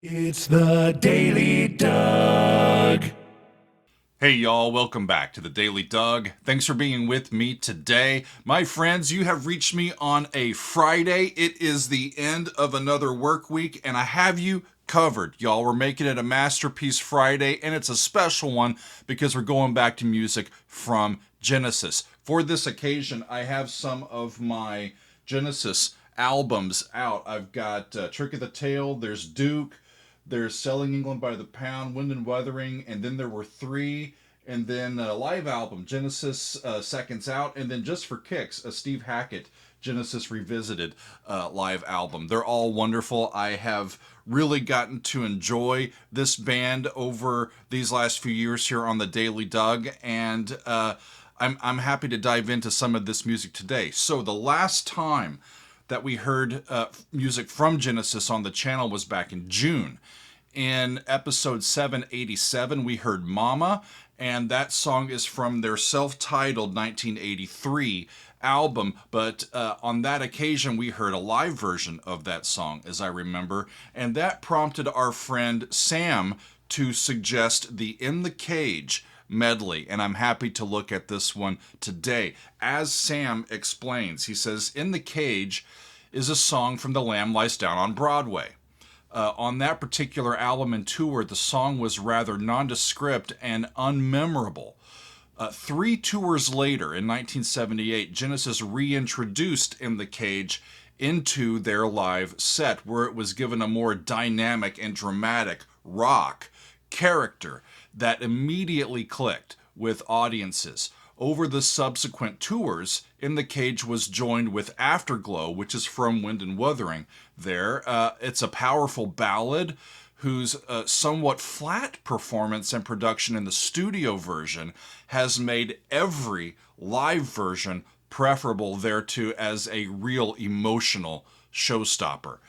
It's the Daily Doug. Hey y'all, welcome back to the Daily Doug. Thanks for being with me today. My friends, you have reached me on a Friday. It is the end of another work week and I have you covered. Y'all, we're making it a Masterpiece Friday and it's a special one because we're going back to music from Genesis. For this occasion, I have some of my Genesis albums out. I've got Trick of the Tail, there's Duke, there's Selling England by the Pound, Wind and Wuthering, and then there were three, and then a live album, Genesis Seconds Out, and then just for kicks, a Steve Hackett Genesis Revisited live album. They're all wonderful. I have really gotten to enjoy this band over these last few years here on the Daily Doug, and I'm happy to dive into some of this music today. So the last time that we heard music from Genesis on the channel was back in June. In episode 787, we heard Mama, and that song is from their self-titled 1983 album, but on that occasion we heard a live version of that song, as I remember, and that prompted our friend Sam to suggest the In the Cage medley, and I'm happy to look at this one today. As Sam explains, he says, In the Cage is a song from The Lamb Lies Down on Broadway. On that particular album and tour, the song was rather nondescript and unmemorable. 3 tours later, in 1978, Genesis reintroduced In the Cage into their live set, where it was given a more dynamic and dramatic rock character that immediately clicked with audiences. Over the subsequent tours, In the Cage was joined with Afterglow, which is from Wind and Wuthering there. It's a powerful ballad whose somewhat flat performance and production in the studio version has made every live version preferable thereto as a real emotional showstopper.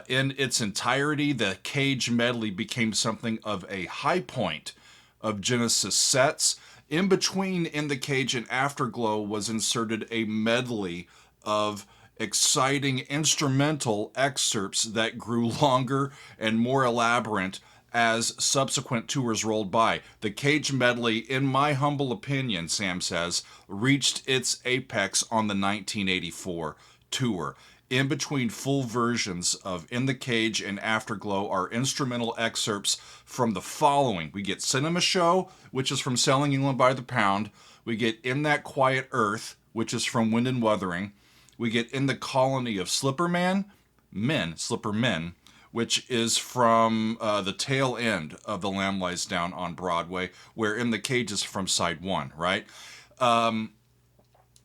In its entirety, the Cage medley became something of a high point of Genesis sets. In between In the Cage and Afterglow was inserted a medley of exciting instrumental excerpts that grew longer and more elaborate as subsequent tours rolled by. The Cage medley, in my humble opinion, Sam says, reached its apex on the 1984 tour. In between full versions of In the Cage and Afterglow are instrumental excerpts from the following. We get Cinema Show, which is from Selling England by the Pound. We get In That Quiet Earth, which is from Wind and Wuthering. We get In the Colony of Slipper Men, which is from the tail end of The Lamb Lies Down on Broadway, where In the Cage is from side 1, right?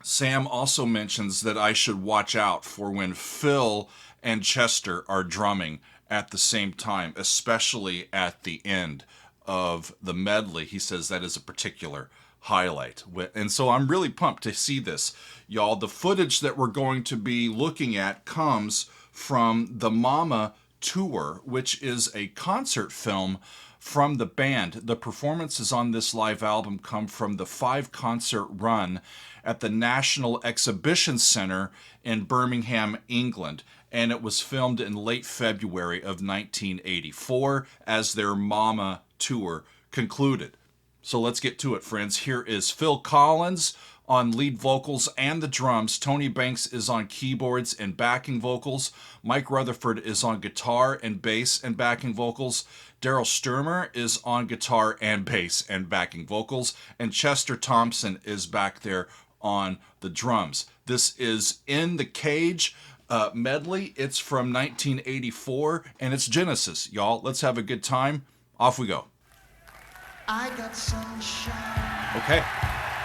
Sam also mentions that I should watch out for when Phil and Chester are drumming at the same time, especially at the end of the medley. He says that is a particular highlight. And so I'm really pumped to see this, y'all. The footage that we're going to be looking at comes from the Mama tour, which is a concert film from the band. The performances on this live album come from the 5-concert run at the National Exhibition Centre in Birmingham, England, and it was filmed in late February of 1984 as their Mama tour concluded. So let's get to it, friends. Here is Phil Collins on lead vocals and the drums. Tony Banks is on keyboards and backing vocals. Mike Rutherford is on guitar and bass and backing vocals. Daryl Sturmer is on guitar and bass and backing vocals. And Chester Thompson is back there on the drums. This is In the Cage medley. It's from 1984 and it's Genesis, y'all. Let's have a good time. Off we go. I got sunshine. Okay,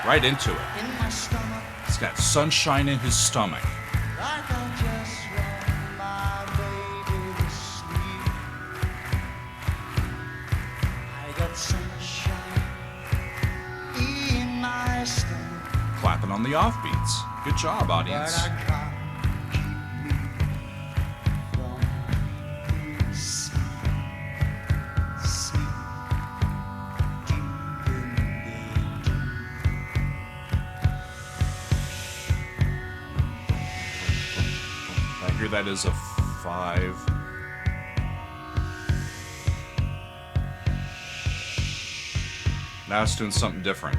right into it. In my stomach. He's got sunshine in his stomach. I can just run my baby to sleep. I got sunshine in my stomach. Clapping on the offbeats. Good job, audience. But I can't keep me from being sleep. Deep in the deep. I hear that is a 5. Now it's doing something different.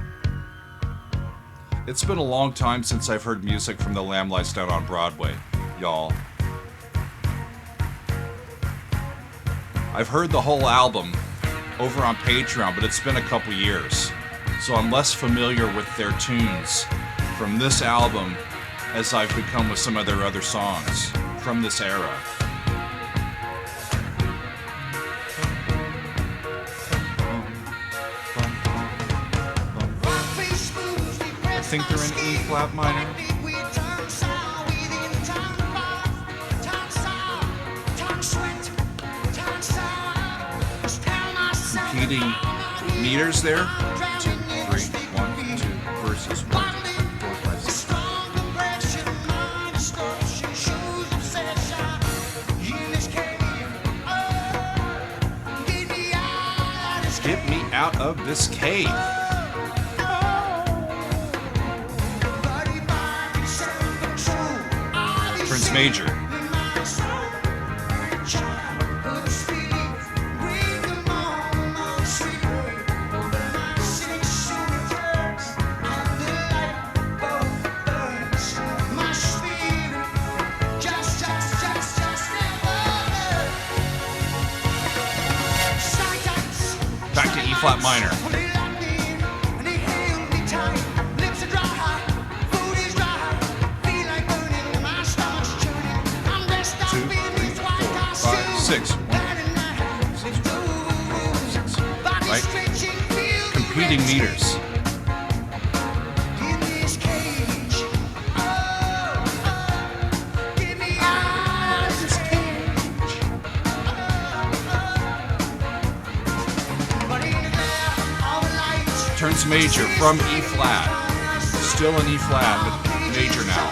It's been a long time since I've heard music from the Lamb-Lights down on Broadway, y'all. I've heard the whole album over on Patreon, but it's been a couple years, so I'm less familiar with their tunes from this album as I've become with some of their other songs from this era. I think they're in E flat minor. Competing meters there. 2, 3, 1, 2 versus 1, 2, 3, 4, 5, 6. Get me out of this cave. Turns major. Back to E flat minor. 6. 1, 6, 6. Right? Competing meters. Turns major from E flat. Still in E flat, but major now.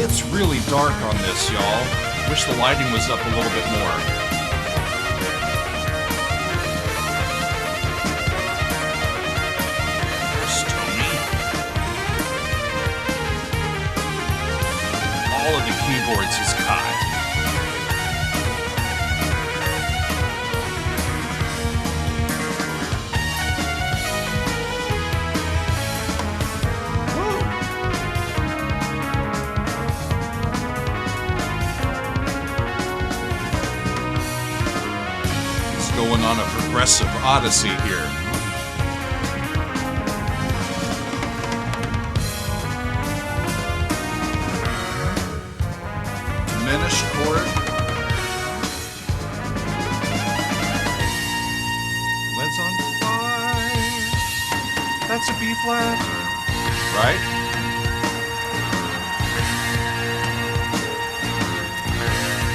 It's really dark on this, y'all. Wish the lighting was up a little bit more. There's Tony. All of the keyboards he's caught. Going on a progressive odyssey here. Diminished chord. Lead's on 5. That's a B flat. Right?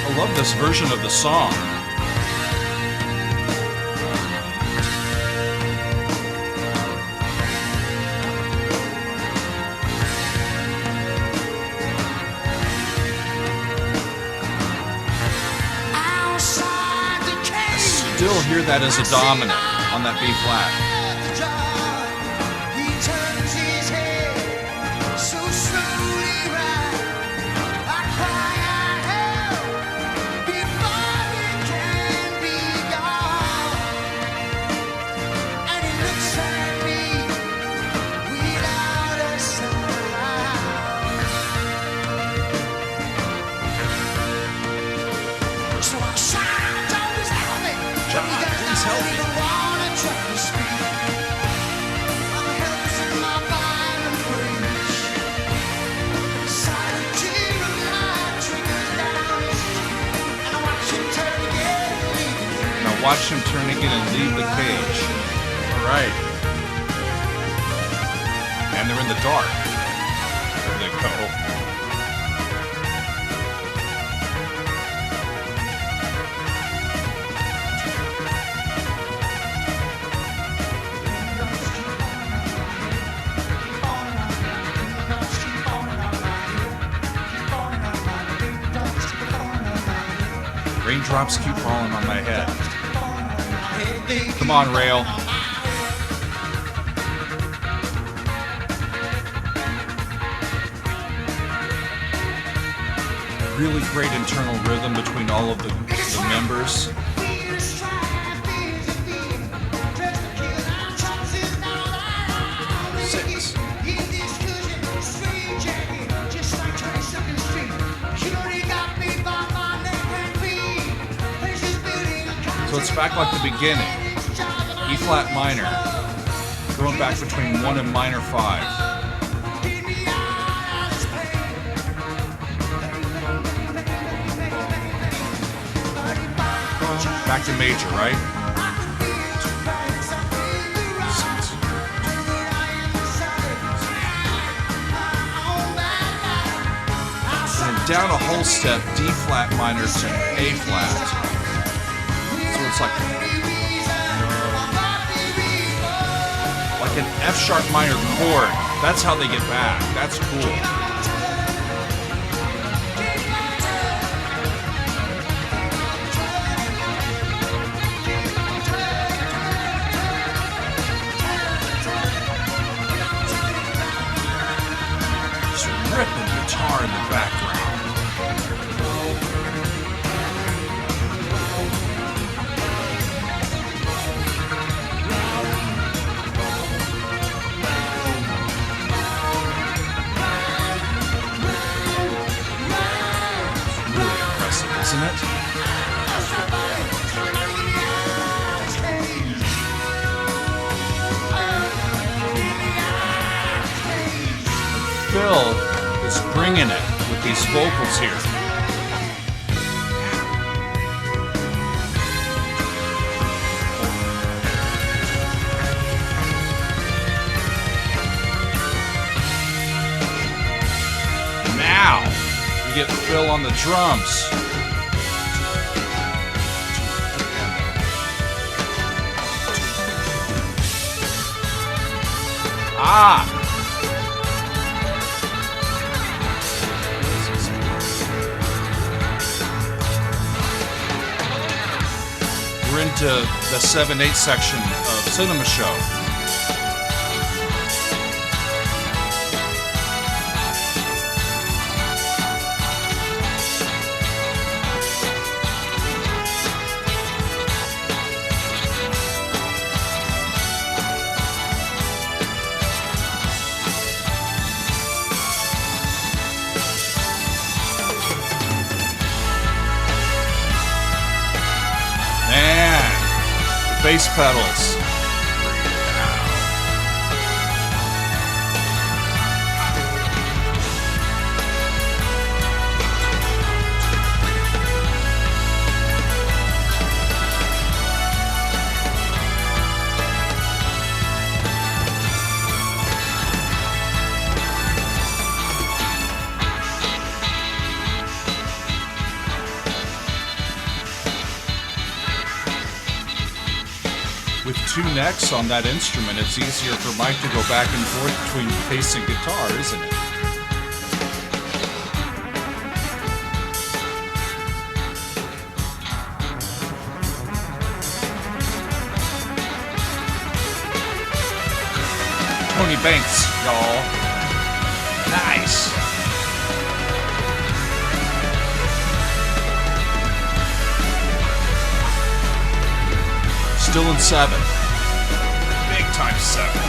I love this version of the song. Still hear that as a dominant on that B flat. Watch him turn again and leave the cage. All right. And they're in the dark. There they go. raindrops keep falling on my head. Come on, rail. Really great internal rhythm between all of the members. Six. So it's back like the beginning. E flat minor. Going back between 1 and minor 5. Back to major, right? And then down a whole step, D flat minor to A flat. So it's like an F sharp minor chord. That's how they get back. That's cool. Ripping guitar in the background. Really impressive, isn't it? Phil is bringing it with these vocals here. Now, we get Phil on the drums. Ah! We're into the 7/8 section of Cinema Show. Bass pedals. With 2 necks on that instrument, it's easier for Mike to go back and forth between bass and guitar, isn't it? Tony Banks, y'all. Nice. Still in 7. Big time 7.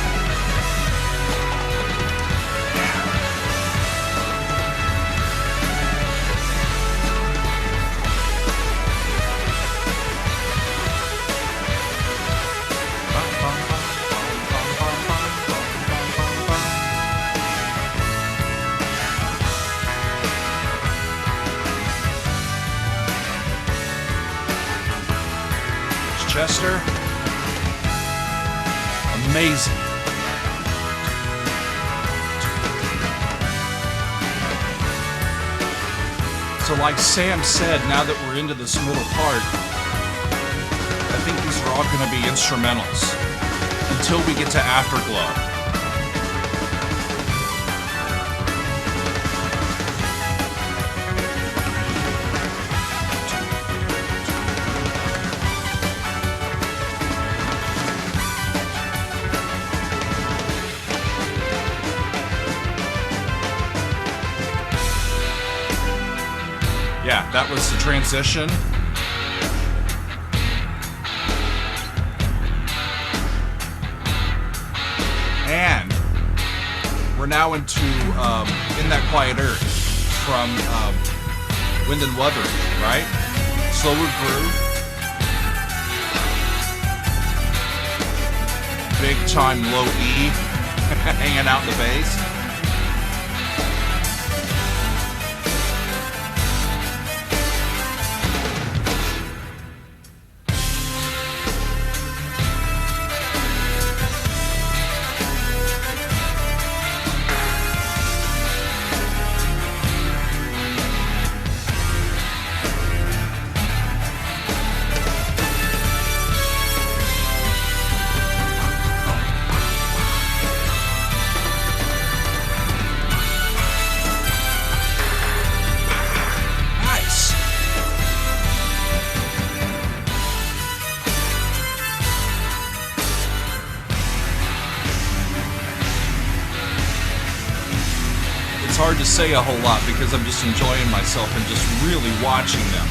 Chester. Amazing. So like Sam said, now that we're into this middle part, I think these are all going to be instrumentals until we get to Afterglow. Yeah, that was the transition. And we're now into In That Quiet Earth from Wind and Wuthering, right? Slower groove. Big time low E hanging out in the bass. It's hard to say a whole lot because I'm just enjoying myself and just really watching them.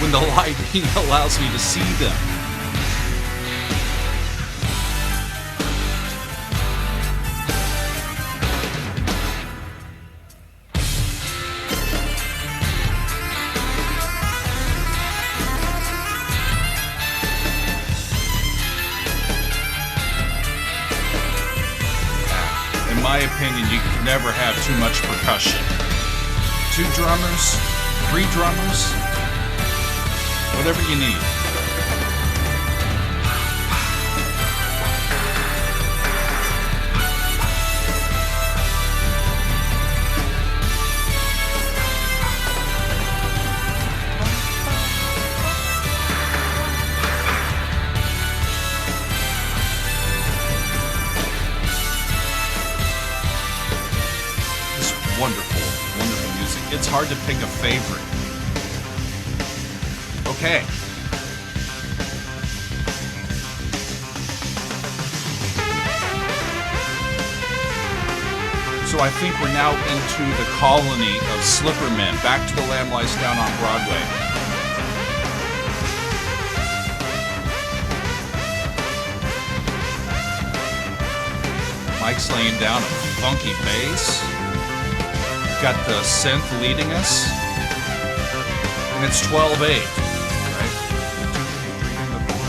When the lighting allows me to see them. In my opinion, you can never have too much percussion. 2 drummers, 3 drummers, whatever you need. Wonderful, wonderful music. It's hard to pick a favorite. Okay. So I think we're now into the colony of Slippermen. Back to the Lamb Lies Down on Broadway. Mike's laying down a funky bass. Got the synth leading us, and it's 12/8, right? 2, 3, 4.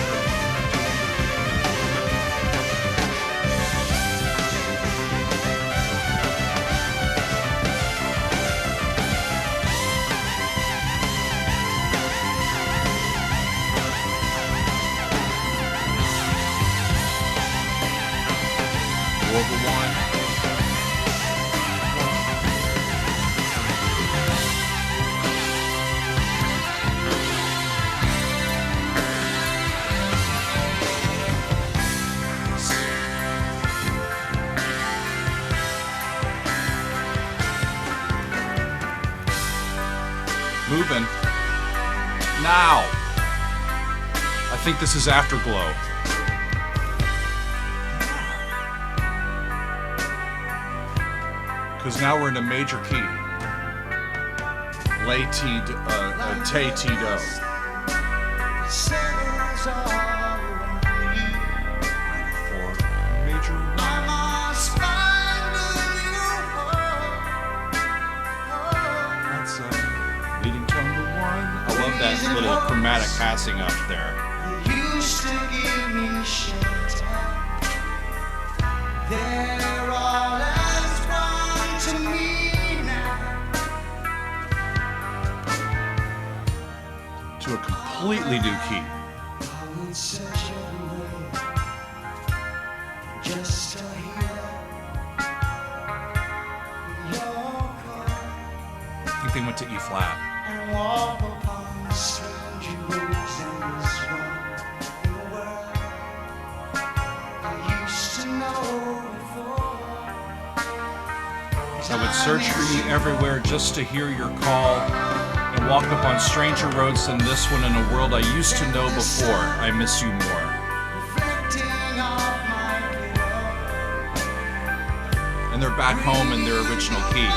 Over 1. Moving. Now. I think this is Afterglow. Because now we're in a major key. Lay T, Te Ti Do. For major 1. That's leading tone to 1. I love that little chromatic passing up there. You used to give me shelter. They're all as one to me now. To a completely new key. I would search everywhere just to hear your call. I think they went to E flat. And walk upon strange roads in this wonderful world I used to know before. I would search for you everywhere just to hear your call and walk upon stranger roads than this one in a world I used to know before. I miss you more. Reflecting off my pillow. And they're back home in their original key.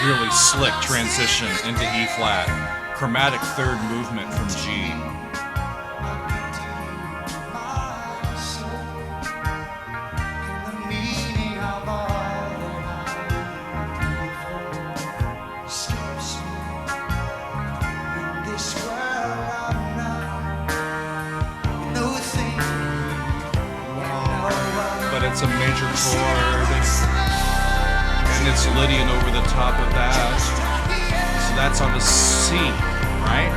really slick transition into E flat. Chromatic third movement from G. But it's a major chord, and it's Lydian over the top of that. So that's on the C, right?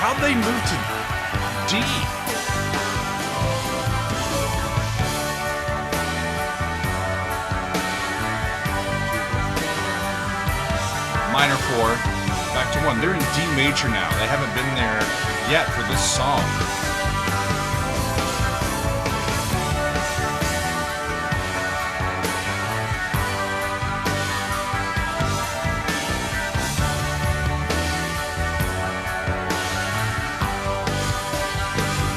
How'd they move to D? Minor 4, back to 1. They're in D major now. They haven't been there yet for this song.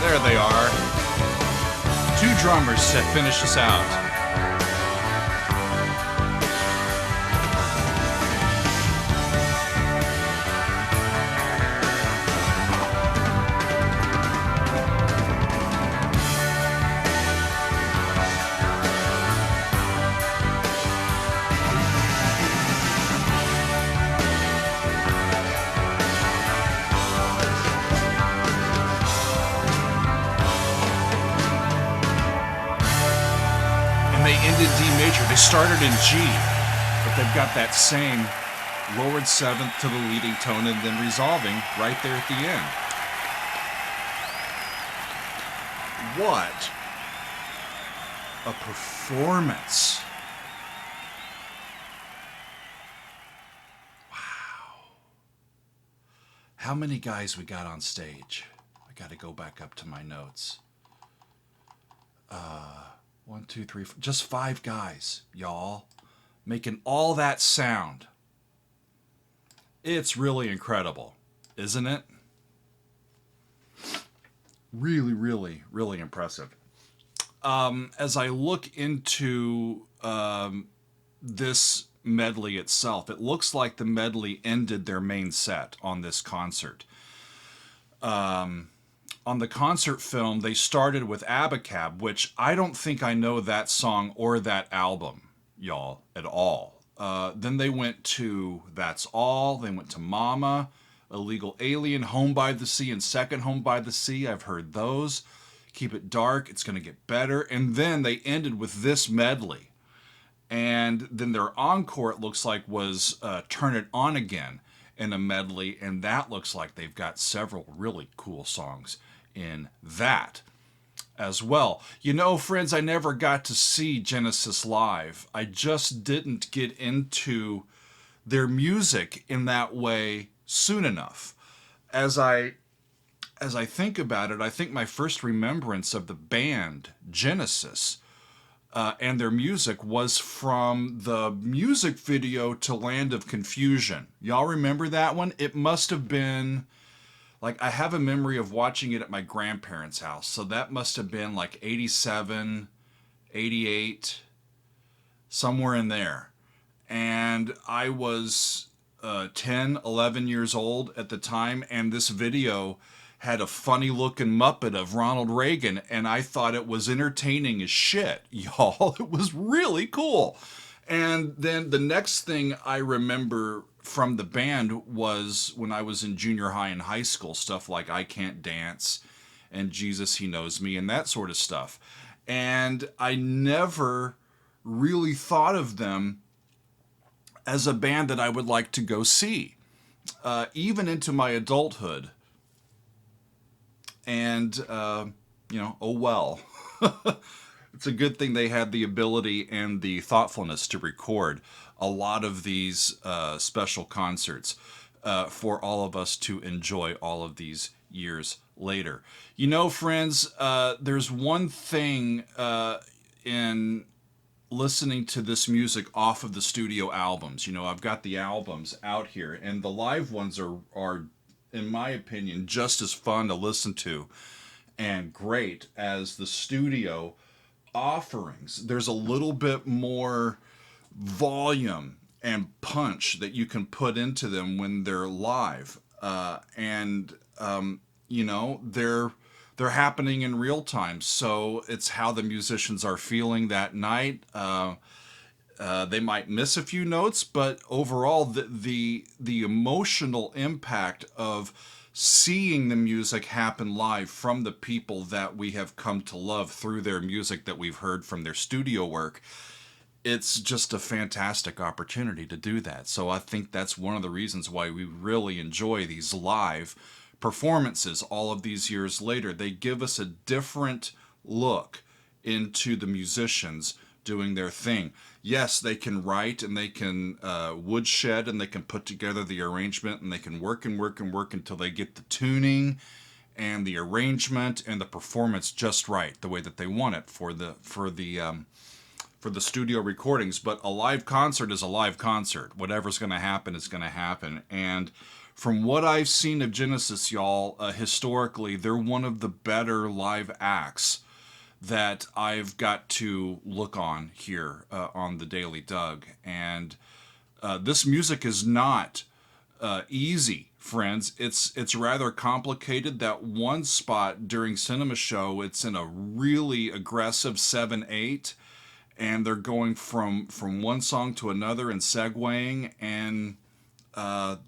There they are. Two drummers to finish us out. Ended D major. They started in G, but they've got that same lowered seventh to the leading tone and then resolving right there at the end. What a performance. Wow. How many guys we got on stage? I got to go back up to my notes. 1, 2, 3, 4, just 5 guys, y'all, making all that sound. It's really incredible, isn't it? Really, really, really impressive. As I look into this medley itself, it looks like the medley ended their main set on this concert. On the concert film, they started with Abacab, which I don't think I know that song or that album, y'all, at all. Then they went to That's All. They went to Mama, Illegal Alien, Home by the Sea, and Second Home by the Sea. I've heard those. Keep It Dark, It's Gonna Get Better. And then they ended with this medley. And then their encore, it looks like, was Turn It On Again in a medley. And that looks like they've got several really cool songs in that as well. You know, friends, I never got to see Genesis live. I just didn't get into their music in that way soon enough. As I think about it, I think my first remembrance of the band Genesis and their music was from the music video to Land of Confusion. Y'all remember that one? It must have been, like, I have a memory of watching it at my grandparents' house. So that must have been like 87, 88, somewhere in there. And I was 10, 11 years old at the time. And this video had a funny looking Muppet of Ronald Reagan. And I thought it was entertaining as shit, y'all. It was really cool. And then the next thing I remember from the band was when I was in junior high and high school, stuff like I Can't Dance and Jesus, He Knows Me and that sort of stuff. And I never really thought of them as a band that I would like to go see, even into my adulthood. And, oh well. It's a good thing they had the ability and the thoughtfulness to record a lot of these special concerts for all of us to enjoy all of these years later. You know, friends, there's one thing in listening to this music off of the studio albums. You know, I've got the albums out here, and the live ones are in my opinion, just as fun to listen to and great as the studio offerings. There's a little bit more volume and punch that you can put into them when they're live. They're happening in real time. So it's how the musicians are feeling that night. They might miss a few notes, but overall, the emotional impact of seeing the music happen live from the people that we have come to love through their music that we've heard from their studio work, it's just a fantastic opportunity to do that. So I think that's one of the reasons why we really enjoy these live performances all of these years later. They give us a different look into the musicians doing their thing. Yes, they can write and they can woodshed and they can put together the arrangement and they can work and work and work until they get the tuning and the arrangement and the performance just right, the way that they want it for the studio recordings. But a live concert is a live concert. Whatever's going to happen is going to happen. And from what I've seen of Genesis, y'all, historically, they're one of the better live acts that I've got to look on here on the Daily Doug. And this music is not easy, friends. It's rather complicated. That one spot during Cinema Show, it's in a really aggressive 7/8, and they're going from one song to another and segueing and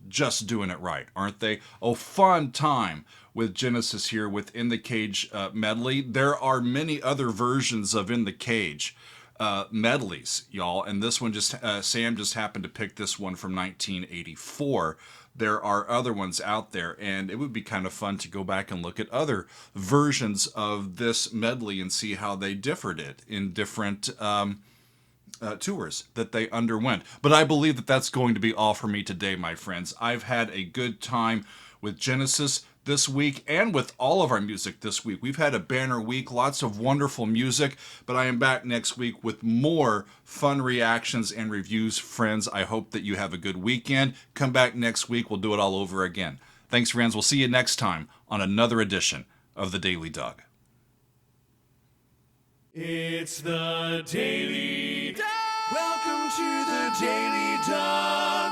just doing it right, aren't they? Oh, fun time with Genesis here with In the Cage medley. There are many other versions of In the Cage medleys, y'all, and this one Sam just happened to pick this one from 1984. There are other ones out there, and it would be kind of fun to go back and look at other versions of this medley and see how they differed it in different tours that they underwent. But I believe that that's going to be all for me today, my friends. I've had a good time with Genesis this week and with all of our music this week. We've had a banner week, lots of wonderful music, but I am back next week with more fun reactions and reviews, friends. I hope that you have a good weekend. Come back next week. We'll do it all over again. Thanks, friends. We'll see you next time on another edition of The Daily Doug. It's the Daily Doug. Welcome to the Daily Doug.